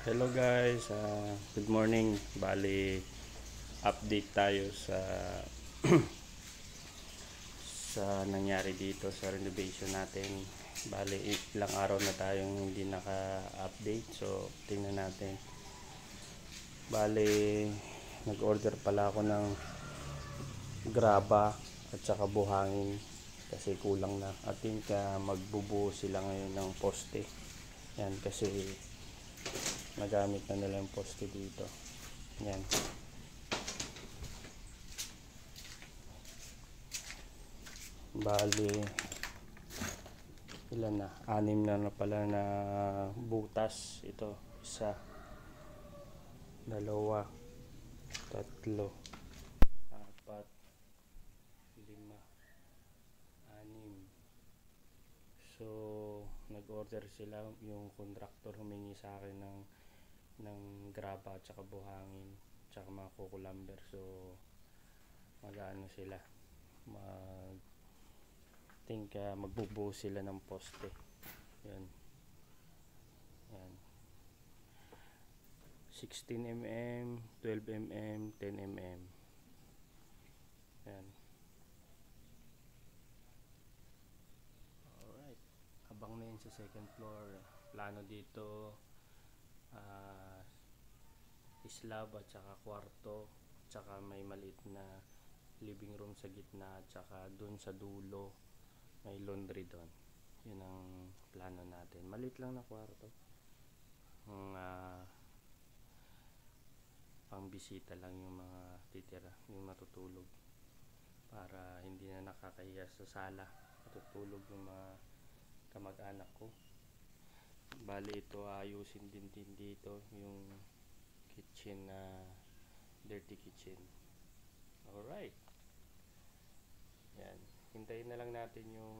Hello guys, good morning. Bali, update tayo sa nangyari dito sa renovation natin. Bali, ilang araw na tayong hindi naka-update. So, tingnan natin. Bali, nag-order pala ako ng graba at saka buhangin kasi kulang na. I think magbubuo sila ngayon ng poste. Yan, kasi nagamit na nila yung poste dito. Yan. Bali, ilan na? 6 na pala na butas. Ito, 1, 2, 3, 4, 5, 6. So, nag-order sila. Yung contractor humingi sa akin ng graba at saka buhangin at saka mga kukulamber. So, mag-ano sila, magbubuo sila ng poste. Yan. Yan. 16mm, 12mm, 10mm. Yan. Alright. Abang na yun sa second floor. Plano dito, slab at saka kwarto, at saka may maliit na living room sa gitna, at saka dun sa dulo may laundry doon. Yun ang plano natin. Maliit lang na kwarto. Pang bisita lang yung mga titira, yung matutulog, para hindi na nakakahiya sa sala matutulog yung mga kamag-anak ko. Bali, ito ayusin din dito yung kitchen na dirty kitchen. Alright. Yan. Hintayin na lang natin yung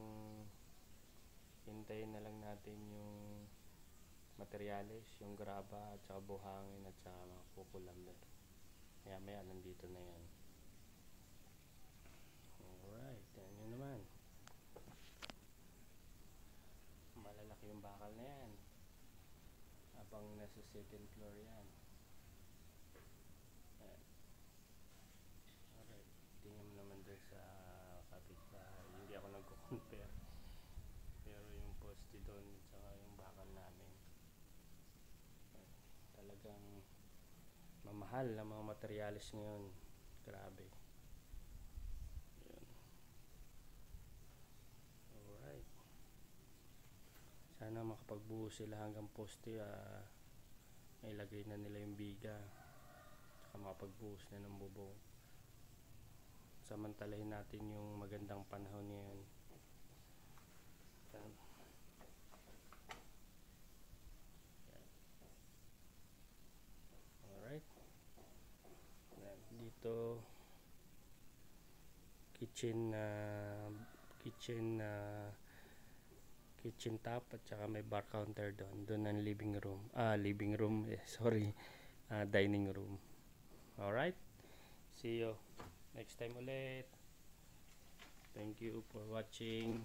materyales, yung graba at saka buhangin at saka mga kukulamber. Maya nandito na yan. Alright. Yan yun naman. Malalaki yung bakal na yan. Abang nasa second floor yan. Yan. Alright. Tingnan mo naman doon sa kapitbahay. Hindi ako nagko-compare. Pero yung poste doon at saka yung bakal namin, talagang mamahal na mga materyales ngayon. Grabe. Yun. Alright. Sana makapagbuo sila hanggang poste. Ilagay na nila yung biga. Saka makapagbuhos na ng bubong. Samantalahin natin yung magandang panahon ngayon. Yan. Alright. Yan. Dito kitchen top at saka may bar counter doon ang living room, dining room. Alright, see you next time ulit. Thank you for watching.